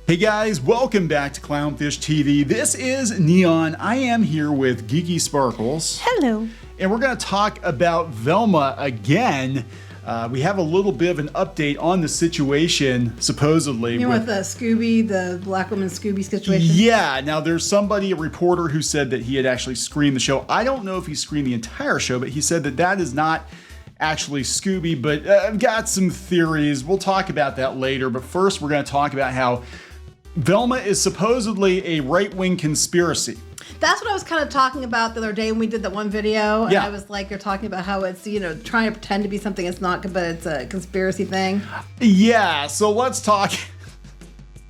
Hey guys, welcome back to Clownfish TV. This is Neon. I am here with Gigi Sparkles. Hello. And we're going to talk about Velma again. We have a little bit of an update on the situation, supposedly. You mean with the Scooby, the black woman Scooby situation? Yeah. Now, there's somebody, a reporter, who said that he had actually screened the show. I don't know if he screened the entire show, but he said that that is not actually Scooby. But I've got some theories. We'll talk about that later. But first, we're going to talk about how Velma is supposedly a right-wing conspiracy. That's what I was kind of talking about the other day when we did that one video. And Yeah. I was like, you're talking about how it's, trying to pretend to be something it's not, but it's a conspiracy thing. Yeah, so let's talk.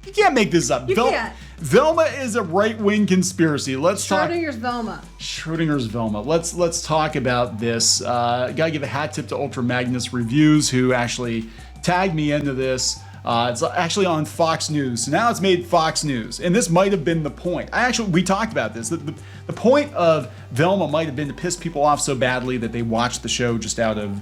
You can't make this up. You can't. Velma is a right-wing conspiracy. Let's talk. Schrodinger's Velma. Schrodinger's Velma. Let's talk about this. Gotta give a hat tip to Ultra Magnus Reviews, who actually tagged me into this. It's actually on Fox News. So now it's made Fox News. And this might have been the point. We talked about this. The point of Velma might have been to piss people off so badly that they watched the show just out of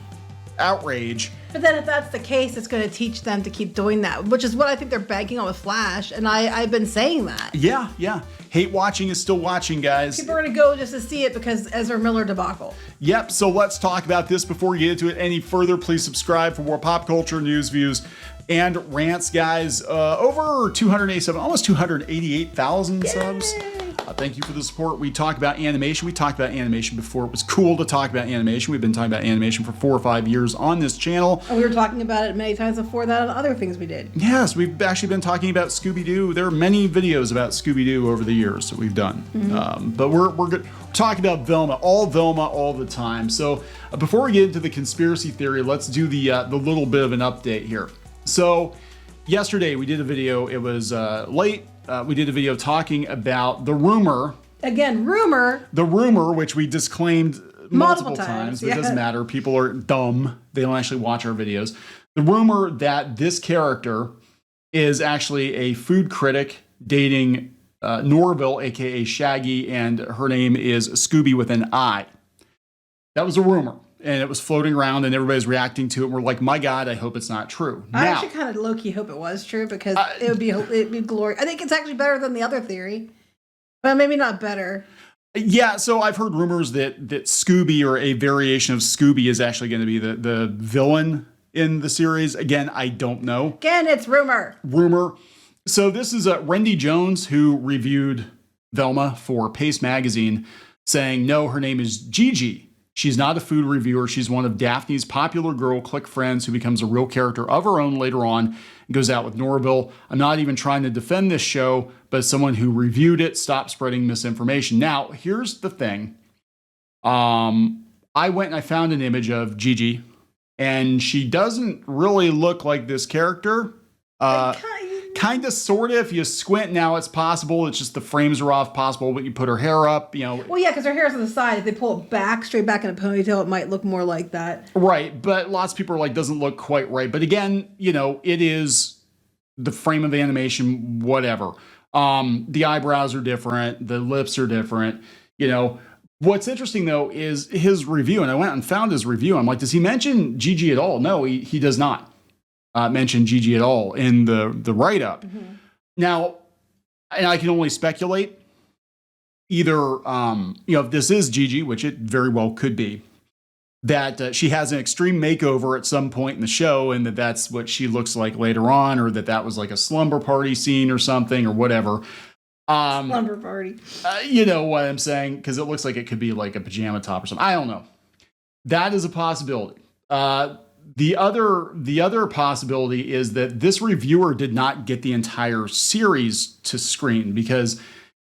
outrage. But then if that's the case, it's going to teach them to keep doing that, which is what I think they're banking on with Flash. And I've been saying that. Yeah. Hate watching is still watching, guys. People are going to go just to see it because Ezra Miller debacle. Yep, so let's talk about this. Before we get into it any further, please subscribe for more pop culture news, views, and rants, guys. Over 287, almost 288,000 subs. Thank you for the support. We talk about animation. We talked about animation before. It was cool to talk about animation. We've been talking about animation for 4 or 5 years on this channel. And we were talking about it many times before that on other things we did. Yes, we've actually been talking about Scooby-Doo. There are many videos about Scooby-Doo over the years that we've done. But we're talking about Velma all the time. So before we get into the conspiracy theory, let's do the little bit of an update here. So yesterday we did a video. It was late. We did a video talking about the rumor. Again, rumor. The rumor, which we disclaimed multiple times, but yeah. it doesn't matter. People are dumb. They don't actually watch our videos. The rumor that this character is actually a food critic dating Norville, aka Shaggy, and her name is Scoobi with an I. That was a rumor. And it was floating around and everybody's reacting to it. We're like, my God, I hope it's not true. I actually kind of low-key hope it was true because it'd be glory. I think it's actually better than the other theory. But maybe not better. Yeah, so I've heard rumors that Scoobi, or a variation of Scoobi, is actually going to be the villain in the series. Again, I don't know. Again, it's rumor. So this is Wendy Jones, who reviewed Velma for Paste Magazine, saying, no, her name is Gigi. She's not a food reviewer. She's one of Daphne's popular girl clique friends who becomes a real character of her own later on and goes out with Norville. I'm not even trying to defend this show, but as someone who reviewed it, stop spreading misinformation. Now, here's the thing. I went and I found an image of Gigi, and she doesn't really look like this character. Kind of, sort of. If you squint now, it's possible. It's just the frames are off. Possible, but you put her hair up, Well, yeah, because her hair's on the side. If they pull it back, straight back in a ponytail, it might look more like that. Right, but lots of people are like, doesn't look quite right. But again, it is the frame of animation, whatever. The eyebrows are different. The lips are different. What's interesting, though, is his review. And I went and found his review. I'm like, does he mention Gigi at all? No, he does not. Mention Gigi at all in the write-up. Mm-hmm. Now, and I can only speculate, either, if this is Gigi, which it very well could be, that she has an extreme makeover at some point in the show and that's what she looks like later on, or that was like a slumber party scene or something or whatever. Slumber party. You know what I'm saying? Because it looks like it could be like a pajama top or something. I don't know. That is a possibility. The other possibility is that this reviewer did not get the entire series to screen because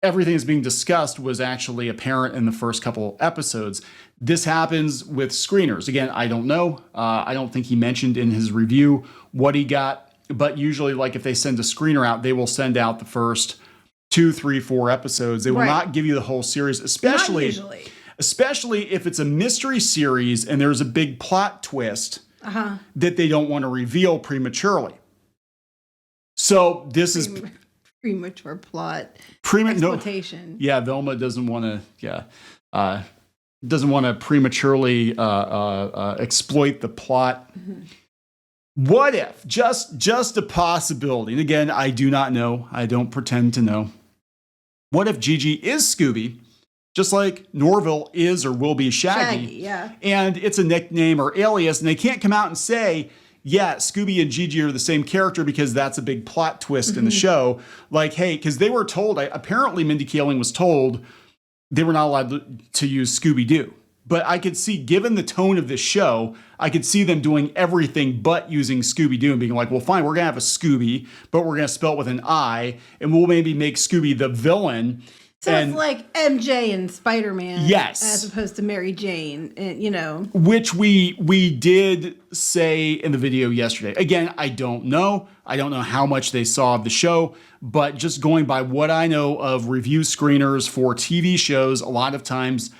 everything that's being discussed was actually apparent in the first couple episodes. This happens with screeners. Again, I don't know. I don't think he mentioned in his review what he got, but usually, like if they send a screener out, they will send out the first 2, 3, 4 episodes. They will not give you the whole series, especially if it's a mystery series and there's a big plot twist. That they don't want to reveal prematurely. So this is premature plot exploitation. Yeah, Velma doesn't want to prematurely exploit the plot. Mm-hmm. What if, just a possibility, and again, I do not know, I don't pretend to know. What if Gigi is Scooby, just like Norville is or will be Shaggy? Yeah. And it's a nickname or alias, and they can't come out and say, yeah, Scooby and Gigi are the same character because that's a big plot twist in the show. Like, hey, because they were told, apparently Mindy Kaling was told they were not allowed to use Scooby-Doo. But I could see, given the tone of this show, I could see them doing everything but using Scooby-Doo and being like, well, fine, we're going to have a Scooby, but we're going to spell it with an I, and we'll maybe make Scooby the villain. So it's like MJ and Spider-Man, yes, as opposed to Mary Jane, you know. Which we did say in the video yesterday. Again, I don't know. I don't know how much they saw of the show, but just going by what I know of review screeners for TV shows, a lot of times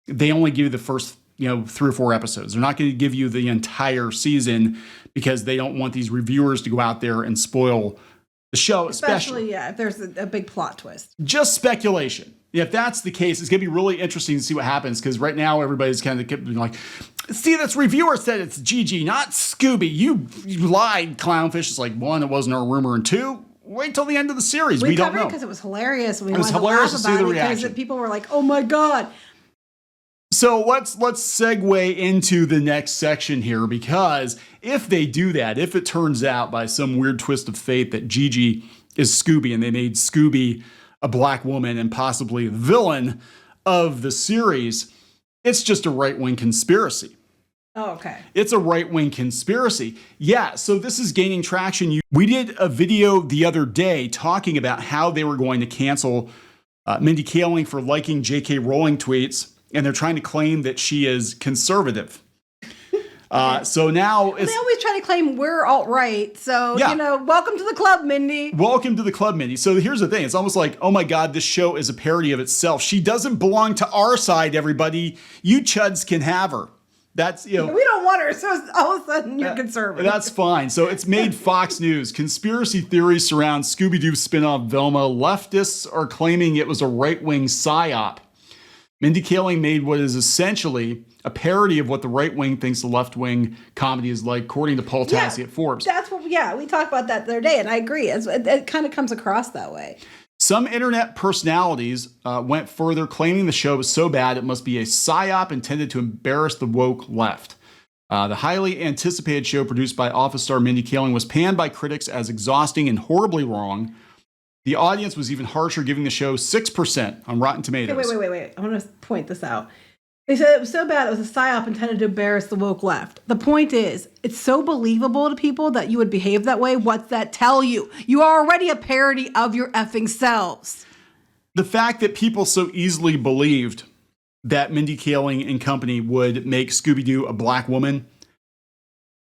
they only give you the first 3 or 4 episodes. They're not going to give you the entire season because they don't want these reviewers to go out there and spoil the show, especially if there's a big plot twist. Just speculation. If that's the case, it's going to be really interesting to see what happens, because right now everybody's kind of being like, see, this reviewer said it's Gigi, not Scooby. You lied, Clownfish. It's like, 1, it wasn't our rumor, and 2, wait till the end of the series. We don't know. Because it was hilarious. And it was hilarious to see the reaction. Because people were like, oh my God. So let's segue into the next section here, because if they do that, if it turns out by some weird twist of fate that Gigi is Scooby and they made Scooby a black woman and possibly the villain of the series, it's just a right-wing conspiracy. Oh, okay. It's a right-wing conspiracy. Yeah, so this is gaining traction. We did a video the other day talking about how they were going to cancel Mindy Kaling for liking J.K. Rowling tweets, and they're trying to claim that she is conservative. So now they always try to claim we're alt-right. So, welcome to the club, Mindy. Welcome to the club, Mindy. So here's the thing. It's almost like, oh my God, this show is a parody of itself. She doesn't belong to our side, everybody. You chuds can have her. That's, we don't want her, so all of a sudden you're conservative. That's fine. So it's made Fox News. Conspiracy theories surround Scooby-Doo spinoff Velma. Leftists are claiming it was a right-wing psyop. Mindy Kaling made what is essentially a parody of what the right wing thinks the left wing comedy is like, according to Paul Tassi at Forbes. That's what. Yeah, we talked about that the other day, and I agree. It kind of comes across that way. Some internet personalities went further, claiming the show was so bad it must be a psyop intended to embarrass the woke left. The highly anticipated show, produced by Office star Mindy Kaling, was panned by critics as exhausting and horribly wrong. The audience was even harsher, giving the show 6% on Rotten Tomatoes. Okay, wait. I want to point this out. They said it was so bad it was a psyop intended to embarrass the woke left. The point is, it's so believable to people that you would behave that way. What's that tell you? You are already a parody of your effing selves. The fact that people so easily believed that Mindy Kaling and company would make Scooby-Doo a black woman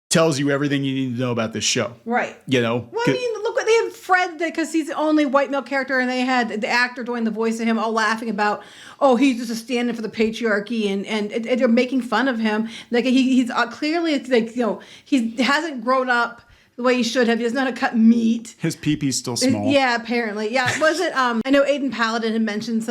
tells you everything you need to know about this show. Right. Well, I mean, look, they had Fred, because he's the only white male character, and they had the actor doing the voice of him all laughing about, oh, he's just a stand-in for the patriarchy, and they're making fun of him. Like, he's clearly, like, he hasn't grown up the way he should have. He doesn't know how to cut meat. His pee-pee's still small. Yeah, apparently. Yeah, was it? I know Aiden Paladin had mentioned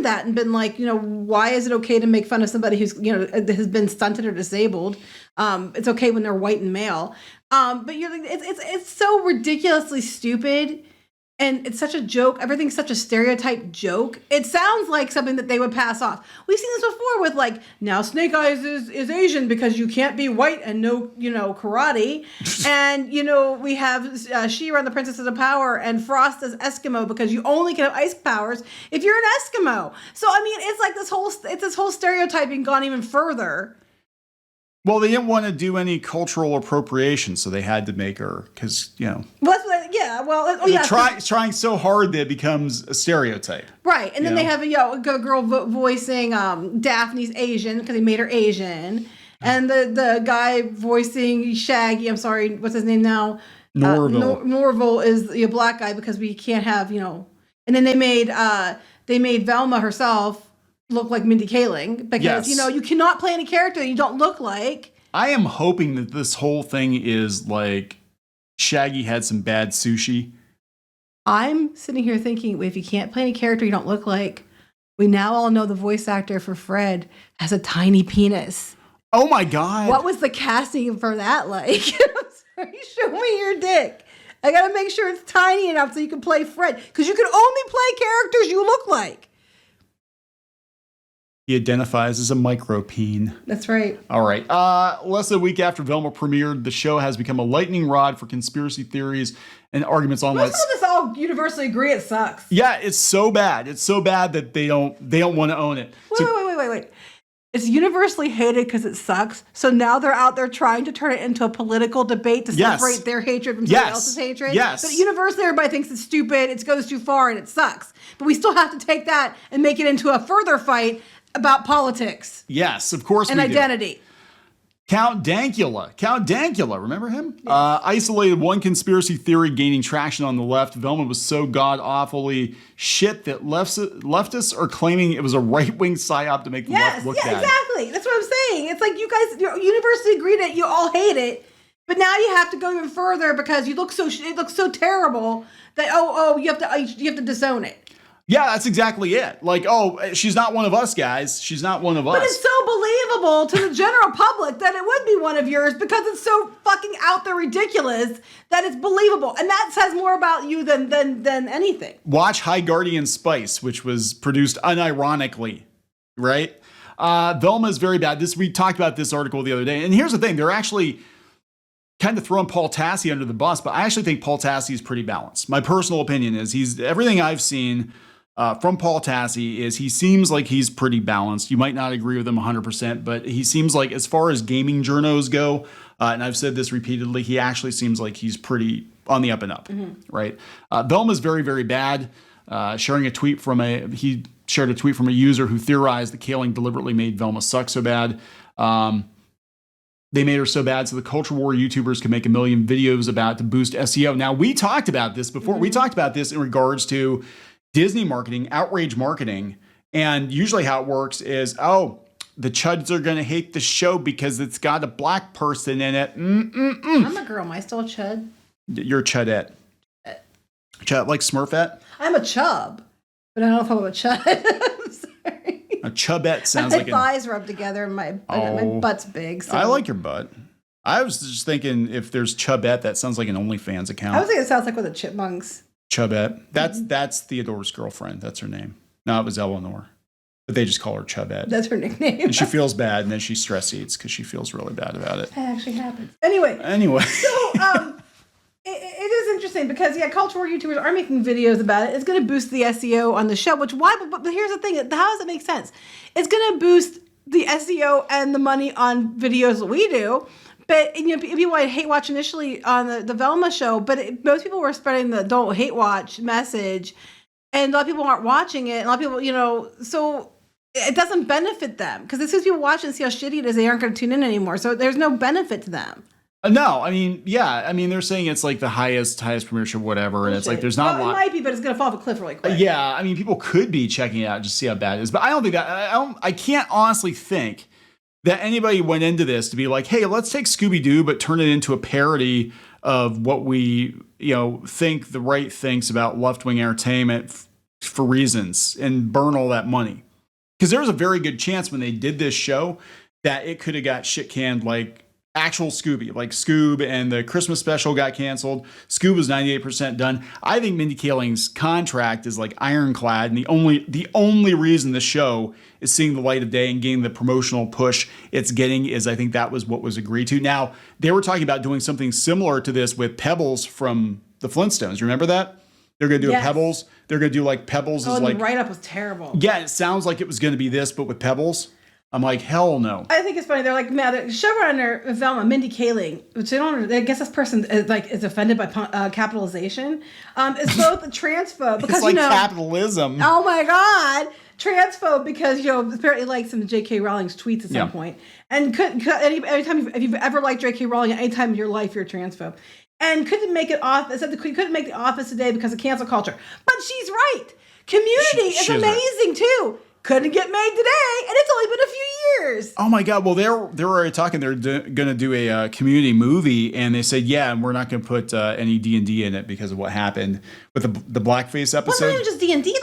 that and been like, why is it okay to make fun of somebody who's has been stunted or disabled? It's okay when they're white and male. But you're like, it's so ridiculously stupid, and it's such a joke. Everything's such a stereotype joke. It sounds like something that they would pass off. We've seen this before with, like, now Snake Eyes is Asian because you can't be white and know karate. And, we have She-Ra and the Princesses of Power, and Frost as Eskimo because you only can have ice powers if you're an Eskimo. So, I mean, it's like this whole stereotyping gone even further. Well, they didn't want to do any cultural appropriation, so they had to make her, because, Well, that's what trying so hard that it becomes a stereotype. Right, and then they have a girl voicing Daphne's Asian, because they made her Asian. And the guy voicing Shaggy, I'm sorry, what's his name now? Norville. Norville is a black guy, because we can't have, And then they made Velma herself look like Mindy Kaling, because you cannot play any character that you don't look like. I am hoping that this whole thing is like Shaggy had some bad sushi. I'm sitting here thinking, if you can't play any character you don't look like, we now all know the voice actor for Fred has a tiny penis. Oh my God. What was the casting for that like? Show me your dick. I gotta make sure it's tiny enough so you can play Fred. Because you can only play characters you look like. He identifies as a micropeen. That's right. All right. Less than a week after Velma premiered, the show has become a lightning rod for conspiracy theories and arguments online. Most of us all universally agree it sucks. Yeah, it's so bad. It's so bad that they don't want to own it. Wait. It's universally hated because it sucks. So now they're out there trying to turn it into a political debate to separate their hatred from somebody else's hatred. Yes. But universally, everybody thinks it's stupid, it goes too far, and it sucks. But we still have to take that and make it into a further fight about politics. Yes, of course and we identity. Do. Count Dankula, remember him? Yes. Isolated one conspiracy theory gaining traction on the left. Velma was so god-awfully shit that leftists are claiming it was a right-wing psyop to make the left look bad. Exactly. That's what I'm saying. It's like you guys, universally agreed that you all hate it, but now you have to go even further because it looks so terrible that you have to disown it. Yeah, that's exactly it. Like, she's not one of us, guys. She's not one of us. But it's so believable to the general public that it would be one of yours because it's so fucking out there ridiculous that it's believable. And that says more about you than anything. Watch High Guardian Spice, which was produced unironically, right? Velma is very bad. We talked about this article the other day. And here's the thing. They're actually kind of throwing Paul Tassi under the bus, but I actually think Paul Tassi is pretty balanced. My personal opinion is everything I've seen from Paul Tassi is he seems like he's pretty balanced. You might not agree with him 100%, but he seems like as far as gaming journos go, and I've said this repeatedly, he actually seems like he's pretty on the up and up, right? Velma's very, very bad. He shared a tweet from a user who theorized that Kaling deliberately made Velma suck so bad. They made her so bad so the culture war YouTubers can make 1 million videos about it to boost SEO. Now, we talked about this before. We talked about this in regards to Disney marketing, outrage marketing. And usually how it works is, the chuds are going to hate the show because it's got a black person in it. I'm a girl. Am I still a chud? You're a chudette. Chud, like Smurfette? I'm a chub, but I don't know if I'm a chud. I'm sorry. A chubette sounds like my thighs rub together and my butt's big. So. I like your butt. I was just thinking if there's chubette, that sounds like an OnlyFans account. I was thinking it sounds like with the chipmunks. Chubette. That's Theodore's girlfriend. That's her name. No, it was Eleanor. But they just call her Chubette. That's her nickname. And she feels bad, and then she stress eats because she feels really bad about it. That actually happens. Anyway. So, it is interesting because, culture war YouTubers are making videos about it. It's going to boost the SEO on the show, but here's the thing. How does it make sense? It's going to boost the SEO and the money on videos that we do. But people hate watch initially on the Velma show, but most people were spreading the don't hate watch message, and a lot of people aren't watching it. And a lot of people, so it doesn't benefit them because as soon as people watch it and see how shitty it is, they aren't going to tune in anymore. So there's no benefit to them. No, I mean, they're saying it's like the highest premiership, whatever, and it's like there's not a lot. It might be, but it's going to fall off a cliff really quick. Yeah, I mean, people could be checking it out just to see how bad it is, but I don't think that. I can't honestly think that anybody went into this to be like, hey, let's take Scooby-Doo, but turn it into a parody of what we, think the right thinks about left-wing entertainment for reasons and burn all that money. Because there's a very good chance when they did this show that it could have got shit canned like actual Scooby, like Scoob, and the Christmas special got canceled. Scoob was 98% done. I think Mindy Kaling's contract is like ironclad, and the only reason the show is seeing the light of day and getting the promotional push it's getting is I think that was what was agreed to. Now, they were talking about doing something similar to this with Pebbles from the Flintstones. Remember that? They're going to do a Pebbles. They're going to do like Pebbles is like... the write-up was terrible. Yeah, it sounds like it was going to be this, but with Pebbles. I'm like, hell no. I think it's funny. They're like, man, the showrunner Velma, Mindy Kaling, which I guess this person is offended by capitalization. Is both a transphobe because it's like capitalism. Oh my god, transphobe because apparently liked some J.K. Rowling's tweets at some point, and anytime if you've ever liked J.K. Rowling at any time in your life, you're a transphobe, and couldn't make it off. Said couldn't make the office today because of cancel culture. But she's right. Community is amazing too. couldn't get made today, and it's only been a few years. Oh my God! Well, they're already talking. They're going to do a community movie, and they said, yeah, and we're not going to put any D&D in it because of what happened with the blackface episode. Well, not even just D&D,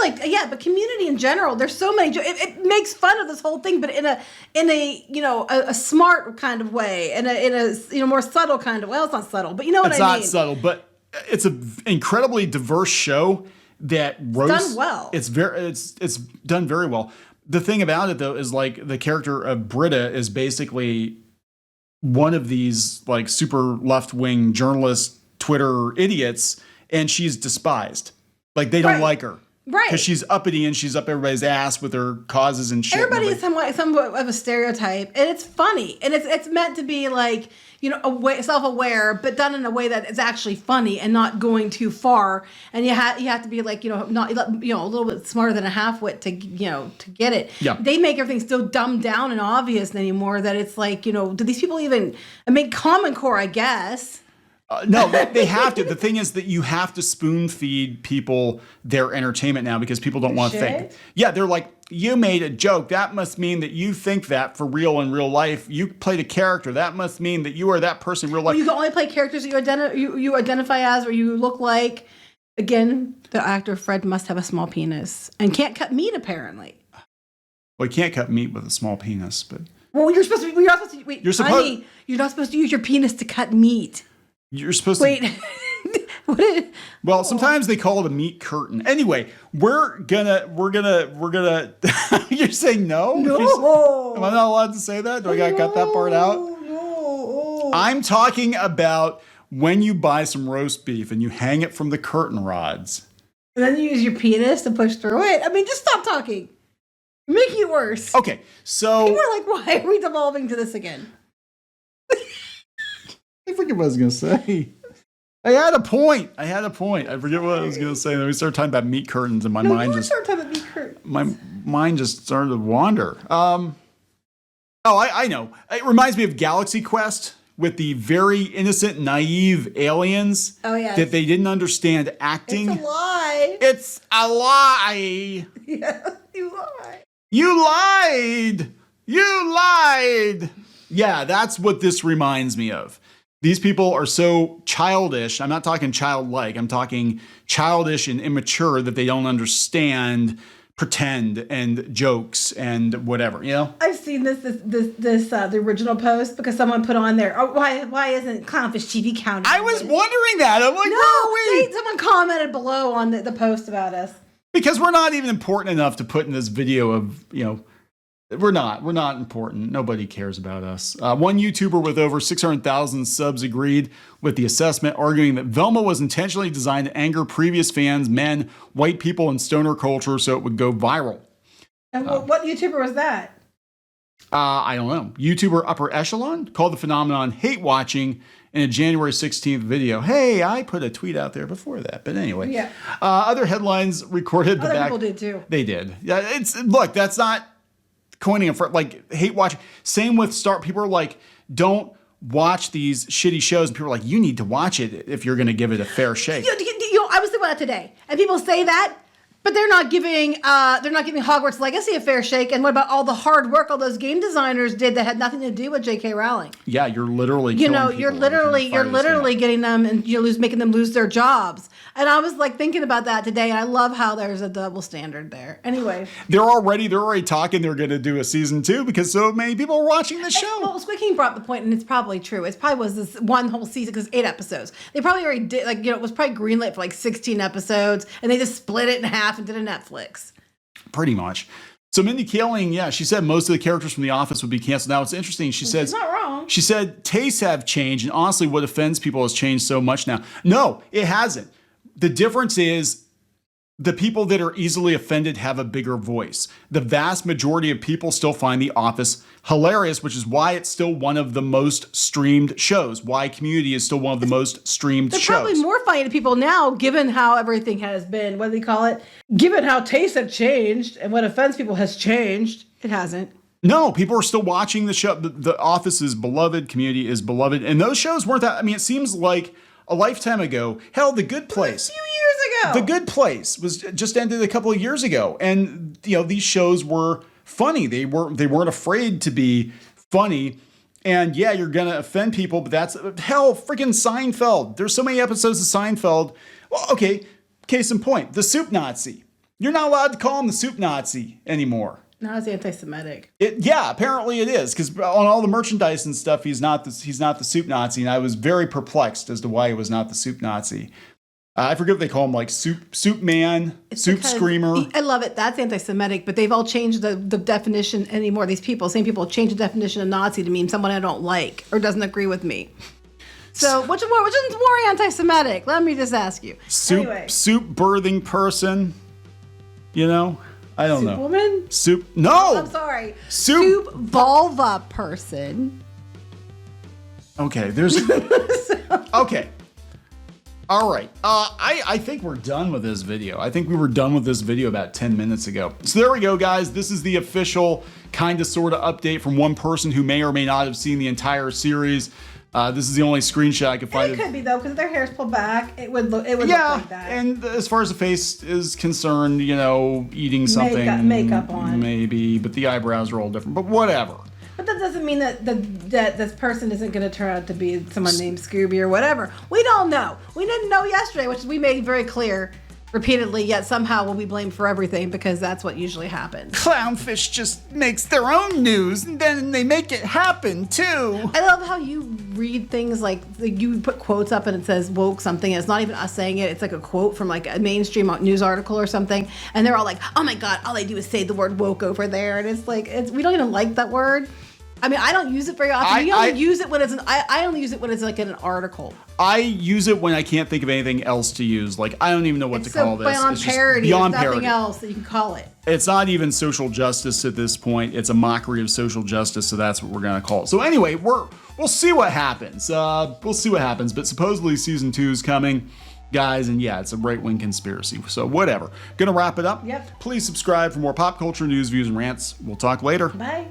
but community in general. There's so many. It makes fun of this whole thing, but in a smart kind of way, in a more subtle kind of. Well, it's not subtle, but you know what I mean. It's not subtle, but it's an incredibly diverse show that roasts. Done well. It's done very well. The thing about it though is like the character of Britta is basically one of these like super left-wing journalist Twitter idiots, and she's despised. Like they don't like her. Right. Because she's uppity and she's up everybody's ass with her causes and shit. Everybody is somewhat of a stereotype, and it's funny, and it's meant to be like, self-aware, but done in a way that is actually funny and not going too far. And you have to be like, not a little bit smarter than a half-wit to get it. Yeah. They make everything so dumbed down and obvious anymore that it's like, do these people even make Common Core? I guess. No, they have to. The thing is that you have to spoon feed people their entertainment now because people don't want to think. Yeah, they're like, you made a joke. That must mean that you think that for real in real life. You played a character. That must mean that you are that person in real life. Well, you can only play characters that you identify as or you look like. Again, the actor Fred must have a small penis and can't cut meat apparently. Well, you can't cut meat with a small penis, but. Well, you're not supposed to. Wait, honey, you're not supposed to use your penis to cut meat. You're supposed to. Wait. Well, sometimes they call it a meat curtain. Anyway, we're gonna. You're saying no? No. Am I not allowed to say that? Do I gotta cut that part out? No. I'm talking about when you buy some roast beef and you hang it from the curtain rods. And then you use your penis to push through it. I mean, just stop talking. You're making it worse. Okay, so people are like, why are we devolving to this again? I forget what I was going to say. I had a point. I forget what I was going to say. Then we started talking about meat curtains, and my mind just started talking about meat curtains. My mind just started to wander. I know. It reminds me of Galaxy Quest with the very innocent, naive aliens. Oh yeah. That they didn't understand acting. It's a lie. It's a lie. Yeah, you lied. You lied. You lied. Yeah, that's what this reminds me of. These people are so childish. I'm not talking childlike. I'm talking childish and immature that they don't understand pretend and jokes and whatever, I've seen this the original post because someone put on there, why isn't Clownfish TV counted? I was wondering that. I'm like, someone commented below on the post about us. Because we're not even important enough to put in this video of, we're not important. Nobody cares about us. One YouTuber with over 600,000 subs agreed with the assessment, arguing that Velma was intentionally designed to anger previous fans, men, white people, and stoner culture so it would go viral. And what YouTuber was that? I don't know. YouTuber Upper Echelon called the phenomenon hate watching in a January 16th video. Hey, I put a tweet out there before that. But anyway. Yeah. Other headlines recorded. Other people did too. They did. Yeah. Look, that's not coining for like hate watching. Same with people are like, don't watch these shitty shows. And people are like, you need to watch it if you're going to give it a fair shake. I was thinking about that today. And people say that, but they're not giving Hogwarts Legacy a fair shake. And what about all the hard work all those game designers did that had nothing to do with J.K. Rowling? Yeah, you're literally killing you're literally getting them and making them lose their jobs. And I was like thinking about that today, and I love how there's a double standard there. Anyway, they're already talking they're going to do a season 2 because so many people are watching the show. Well, Squid King brought the point, and it's probably true. It probably was this one whole season because 8 episodes. They probably already did it was probably greenlit for like 16 episodes, and they just split it in half and did a Netflix. Pretty much. So Mindy Kaling, she said most of the characters from The Office would be canceled. Now, it's interesting. She says, she's not wrong. She said tastes have changed, and honestly, what offends people has changed so much now. No, it hasn't. The difference is the people that are easily offended have a bigger voice. The vast majority of people still find The Office hilarious, which is why it's still one of the most streamed shows. Why Community is still one of the most streamed shows. They're probably more funny to people now, given how everything has been. What do they call it? Given how tastes have changed and what offends people has changed. It hasn't. No, people are still watching the show. The Office is beloved. Community is beloved. And those shows weren't that. I mean, it seems like a lifetime ago. Hell, The Good Place. A few years show. The Good Place was just ended a couple of years ago, and these shows were funny. They weren't afraid to be funny. And yeah, you're gonna offend people, but that's hell. Freaking Seinfeld. There's so many episodes of Seinfeld. Well, okay. Case in point, the Soup Nazi. You're not allowed to call him the Soup Nazi anymore. Now it's anti-Semitic. Yeah, apparently it is, because on all the merchandise and stuff, he's not the Soup Nazi, and I was very perplexed as to why he was not the Soup Nazi. I forget what they call him, like Soup Man, Soup Screamer. I love it. That's anti-Semitic, but they've all changed the definition anymore. These same people change the definition of Nazi to mean someone I don't like or doesn't agree with me. So which is more anti-Semitic? Let me just ask you. Soup birthing person. I don't know. Woman? Soup. No. Oh, I'm sorry. Soup vulva person. Okay. There's. Okay. All right. I think we're done with this video. I think we were done with this video about 10 minutes ago. So there we go, guys. This is the official kind of sort of update from one person who may or may not have seen the entire series. This is the only screenshot I could find. It could be though, because if their hair's pulled back, it would look like that. And as far as the face is concerned, eating something, makeup on, maybe, but the eyebrows are all different. But whatever. But that doesn't mean that this person isn't going to turn out to be someone named Scooby or whatever. We don't know. We didn't know yesterday, which we made very clear repeatedly, yet somehow we'll be blamed for everything because that's what usually happens. Clownfish just makes their own news and then they make it happen too. I love how you read things like you put quotes up and it says woke something, and it's not even us saying it. It's like a quote from like a mainstream news article or something, and they're all like, oh my God, all they do is say the word woke over there. And it's like, we don't even like that word. I mean, I don't use it very often. I only use it when it's I only use it when it's like in an article. I use it when I can't think of anything else to use. Like, I don't even know what to call this. Beyond it's parody. Beyond There's parody. Nothing else that you can call it. It's not even social justice at this point. It's a mockery of social justice, so that's what we're gonna call it. So anyway, we'll see what happens. We'll see what happens. But supposedly season 2 is coming, guys, and yeah, it's a right-wing conspiracy. So whatever. Gonna wrap it up. Yep. Please subscribe for more pop culture news, views, and rants. We'll talk later. Bye.